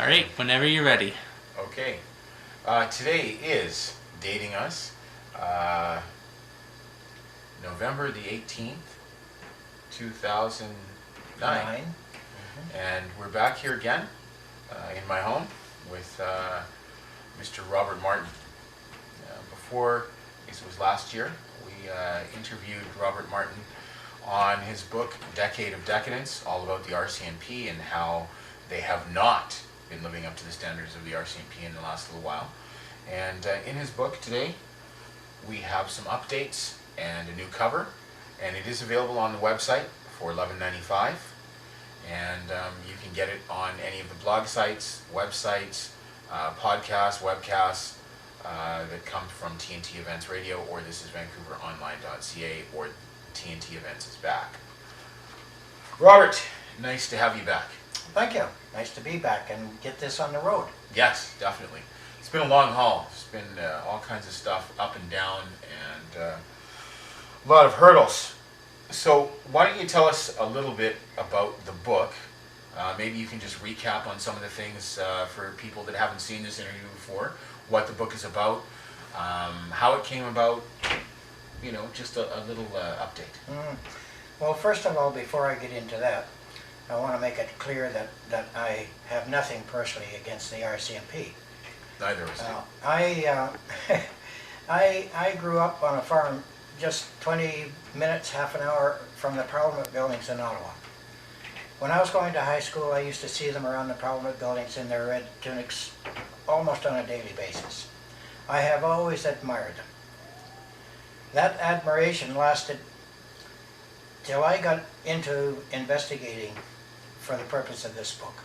All right, whenever you're ready. Okay. Today is dating us November the 18th, 2009. And we're back here again in my home with Mr. Robert Martin. Before, this was last year, we interviewed Robert Martin on his book, Decade of Decadence, all about the Rcmp and how they have not been living up to the standards of the Rcmp in the last little while. And in his book today, we have some updates and a new cover, and it is available on the website for $11.95. And you can get it on any of the blog sites, websites, podcasts, webcasts that come from TNT Events Radio or Thisisvancouveronline.ca or TNT Events is back. Robert, nice to have you back. Thank you. Nice to be back and get this on the road. Yes, definitely. It's been a long haul. It's been all kinds of stuff up and down and a lot of hurdles. So why don't you tell us a little bit about the book? Maybe you can just recap on some of the things for people that haven't seen this interview before, what the book is about, how it came about, you know, just a little update. Well, first of all, before I get into that, I want to make it clear that I have nothing personally against the Rcmp. Neither of us do. I grew up on a farm just 20 minutes, half an hour from the Parliament buildings in Ottawa. When I was going to high school, I used to see them around the Parliament buildings in their red tunics almost on a daily basis. I have always admired them. That admiration lasted till I got into investigating for the purpose of this book.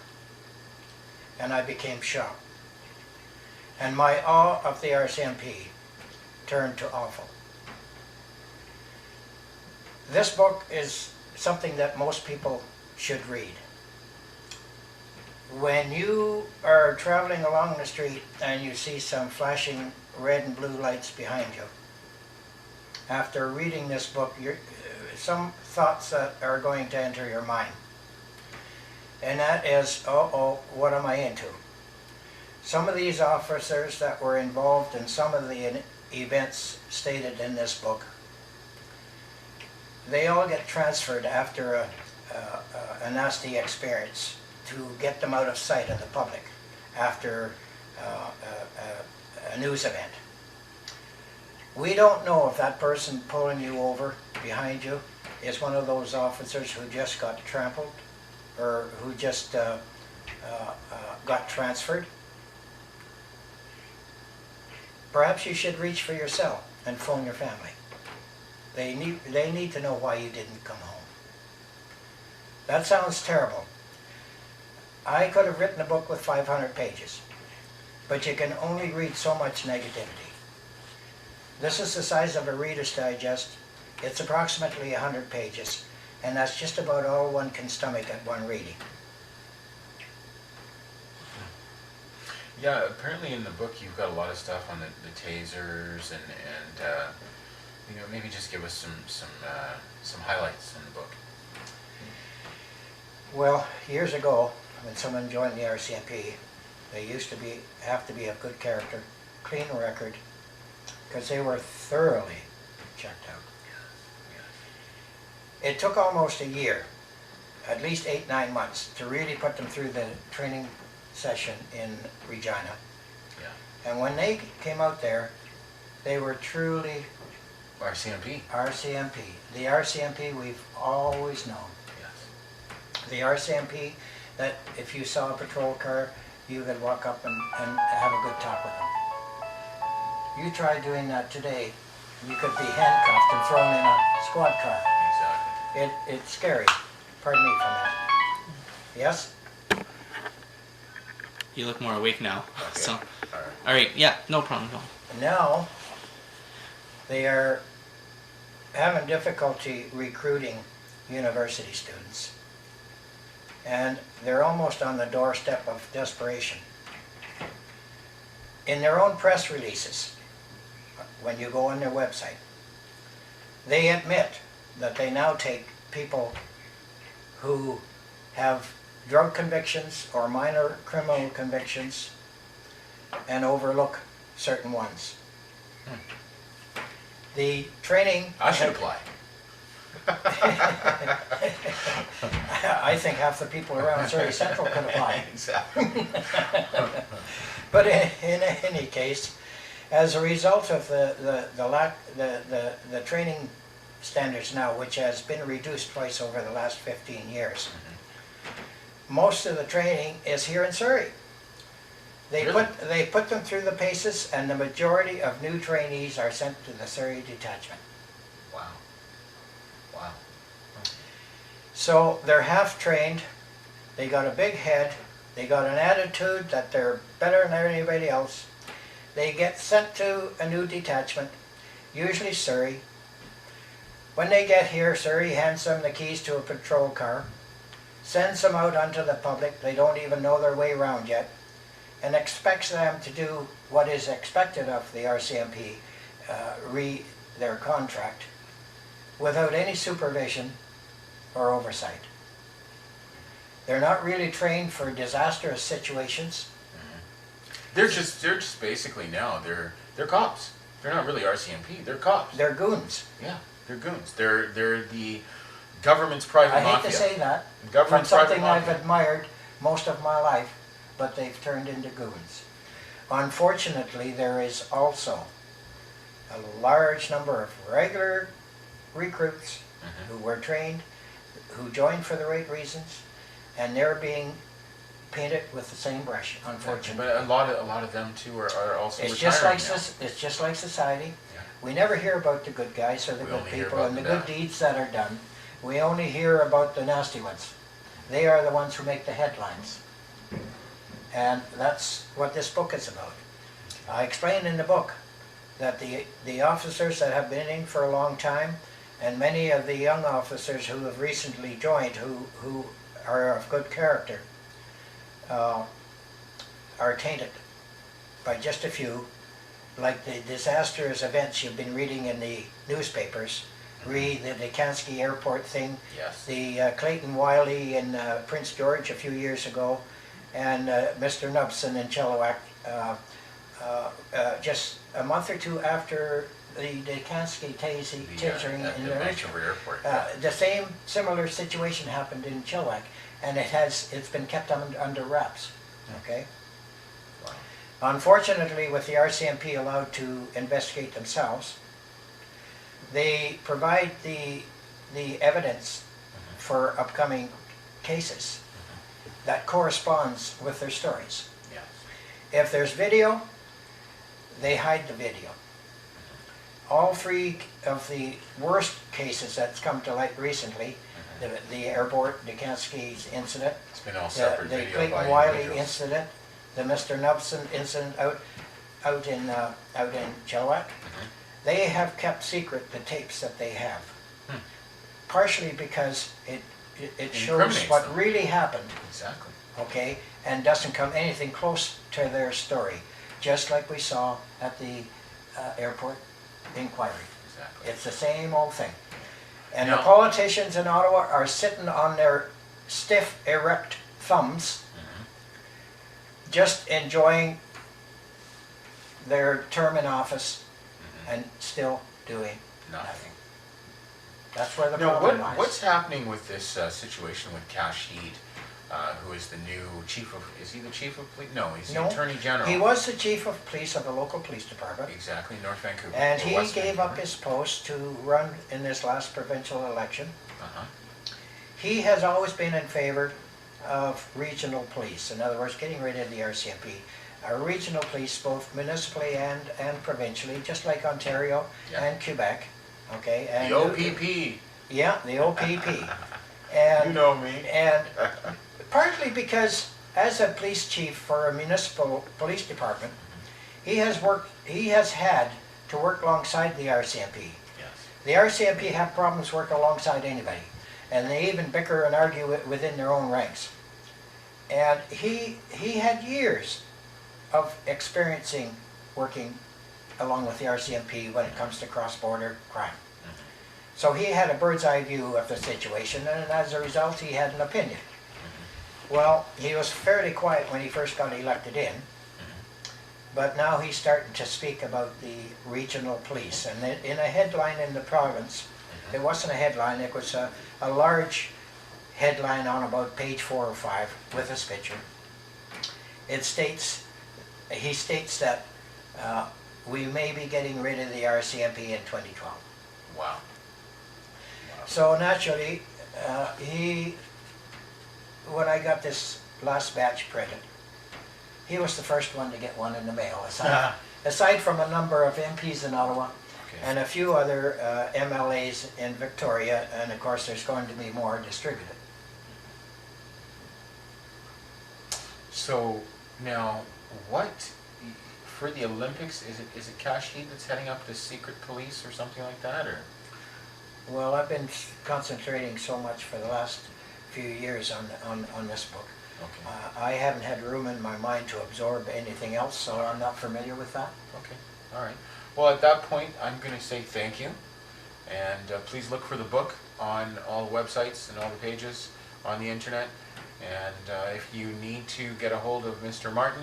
And I became shocked. And my awe of the Rcmp turned to awful. This book is something that most people should read. When you are traveling along the street and you see some flashing red and blue lights behind you, after reading this book, some thoughts that are going to enter your mind. And that is, what am I into? Some of these officers that were involved in some of the events stated in this book, they all get transferred after a nasty experience to get them out of sight of the public after a news event. We don't know if that person pulling you over behind you is one of those officers who just got trampled or who just got transferred. Perhaps you should reach for your cell and phone your family. They need to know why you didn't come home. That sounds terrible. I could have written a book with 500 pages, but you can only read so much negativity. This is the size of a Reader's Digest. It's approximately 100 pages, and that's just about all one can stomach at one reading. Yeah, apparently in the book you've got a lot of stuff on the tasers and you know, maybe just give us some highlights in the book. Well, years ago, when someone joined the Rcmp, they used to have to be of good character, clean record, because they were thoroughly checked out. It took almost a year, at least 8-9 months, to really put them through the training session in Regina. And when they came out there, they were truly Rcmp. Rcmp. The Rcmp we've always known. The Rcmp that if you saw a patrol car, you could walk up and have a good talk with them. You try doing that today, you could be handcuffed and thrown in a squad car. Exactly. It's scary. Pardon me for that. Yes? You look more awake now. Okay. So, All all right, yeah, no problem at all. Now, they are having difficulty recruiting university students. And they're almost on the doorstep of desperation. In their own press releases, when you go on their website, they admit that they now take people who have drug convictions or minor criminal convictions and overlook certain ones. The training... I should apply. I think half the people around Surrey Central could apply. Exactly. But in any case, as a result of the training standards now, which has been reduced twice over the last 15 years, most of the training is here in Surrey. Really? They put them through the paces, and the majority of new trainees are sent to the Surrey detachment. Wow. Wow. So they're half trained, they got a big head, they got an attitude that they're better than anybody else. They get sent to a new detachment, usually Surrey. When they get here, Surrey hands them the keys to a patrol car, sends them out onto the public, they don't even know their way around yet, and expects them to do what is expected of the RCMP, read their contract, without any supervision or oversight. They're not really trained for disastrous situations. They're just basically now, they're cops. They're not really RCMP, they're cops. They're goons. Yeah, they're goons. They're the government's private I hate mafia. to say that, The from government's private something I've mafia. admired most of my life, but they've turned into goons. Unfortunately, there is also a large number of regular recruits who were trained, who joined for the right reasons, and they're being painted with the same brush, unfortunately. But a lot of them too are also It's retiring just like now. it's just like society. Yeah. We never hear about the good guys or the We good only hear people about and the the good bad. deeds that are done. We only hear about the nasty ones. They are the ones who make the headlines. And that's what this book is about. I explain in the book that the officers that have been in for a long time, and many of the young officers who have recently joined, who are of good character, are tainted by just a few, like the disastrous events you've been reading in the newspapers. Read the Dikansky Airport thing, Yes. the Clayton Wiley in Prince George a few years ago, and Mr. Nubson in Chilliwack just a month or two after the Dikansky tasering At in the the Vancouver airport. the same similar situation happened in Chilliwack, and it's been kept under wraps. Okay. Wow. Unfortunately, with the RCMP allowed to investigate themselves, they provide the evidence for upcoming cases that corresponds with their stories. Yes. If there's video, they hide the video. All three of the worst cases that's come to light recently, the airport, Dikansky's incident, It's been all separate the video Clayton by Wiley individuals. incident, the Mr. Nubson incident out in Chilliwack, they have kept secret the tapes that they have. Partially because it shows Incriminates what them. really happened, Exactly. okay, and doesn't come anything close to their story, just like we saw at the airport inquiry. Exactly. It's the same old thing. And Now- the politicians in Ottawa are sitting on their stiff, erect thumbs, just enjoying their term in office and still doing nothing. That's where the Now, problem lies. what's happening with this situation with Kashid, who is the new chief of? Is he the chief of police? No, he's the No, attorney general. He was the chief of police of the local police department, Exactly, North Vancouver. and or he West gave up Vancouver. his post to run in this last provincial election. Uh-huh. He has always been in favor of regional police, in other words, getting rid of the RCMP. Regional police, both municipally and provincially, just like Ontario Yeah. and Quebec, okay? And The OPP. Yeah, the OPP. And, You know me. And partly because as a police chief for a municipal police department, he has had to work alongside the RCMP. Yes. The RCMP have problems working alongside anybody, and they even bicker and argue within their own ranks. And he had years of experiencing working along with the RCMP when it comes to cross-border crime. So he had a bird's eye view of the situation, and as a result he had an opinion. Well, he was fairly quiet when he first got elected in, but now he's starting to speak about the regional police. And in a headline in the province, it wasn't a headline, it was a large headline on about page 4 or 5 with his picture. It states, he states that we may be getting rid of the RCMP in 2012. Wow. So naturally, when I got this last batch printed, he was the first one to get one in the mail, aside from a number of MPs in Ottawa, Okay. and a few other MLAs in Victoria, and of course there's going to be more distributed. So now, what for the Olympics is it Kashid that's heading up the secret police or something like that, or? Well, I've been concentrating so much for the last few years on this book. Okay. I haven't had room in my mind to absorb anything else, so I'm not familiar with that. Okay. All right. Well, at that point, I'm going to say thank you, and please look for the book on all the websites and all the pages on the internet. And if you need to get a hold of Mr. Martin,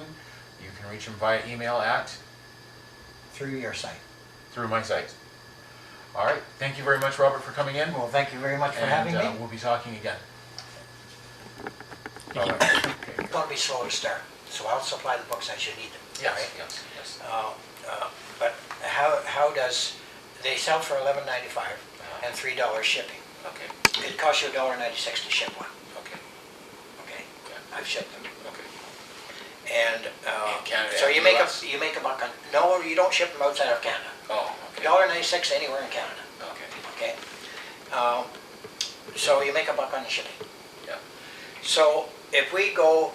you can reach him via email at Through your site. through my site. All right. Thank you very much, Robert, for coming in. Well, thank you very much for having me. We'll be talking again. Thank you. Bye-bye. It's going to be slow to start, so I'll supply the books as you need them. Yes, right? yes. But how does, they sell for $11.95 and $3 shipping. Okay, It costs you $1.96 to ship one, okay, okay? yeah, I've shipped them. okay. And In Canada so and you make US? you make a buck on, no, you don't ship them outside of Canada. Oh, okay. $1.96 anywhere in Canada, Okay, okay? So you make a buck on the shipping. yeah, So if we go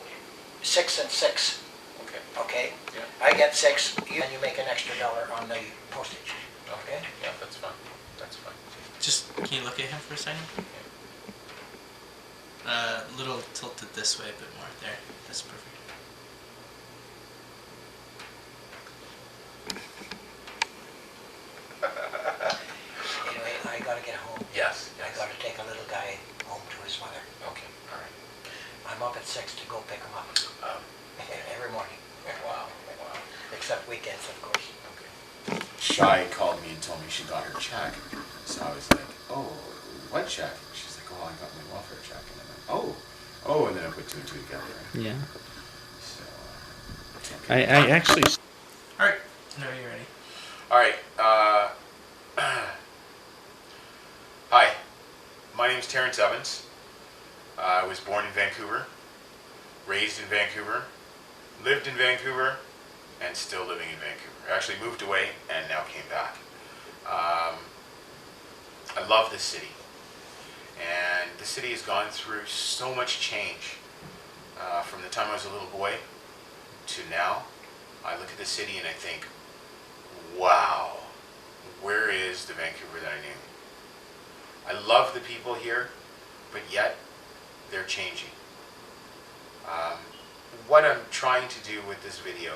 6 and 6, okay, okay? yeah, I get 6, and you make an extra $1 on the postage, okay, okay? yeah, that's fine, that's fine. Just, can you look at him for a second? Little tilted this way, a bit more. There. That's perfect. Anyway, I gotta get home. Yes, I yes. gotta take a little guy home to his mother. Okay, all right. I'm up at 6 to go pick him up every morning, Wow, wow, except weekends, of course. okay. Shy called me and told me she got her check, so I was like, oh, what check? She's like, oh, I got my welfare check, and I'm like, oh, and then I put 2 and 2 together. Yeah. So, I actually. All right. Whenever you're ready. all right, hi, my name is Terrance Evans. I was born in Vancouver, raised in Vancouver, lived in Vancouver, and still living in Vancouver. Actually moved away and now came back. I love this city, and the city has gone through so much change from the time I was a little boy to now. I look at the city and I think, wow, where is the Vancouver that I knew? I love the people here, but yet they're changing. What I'm trying to do with this video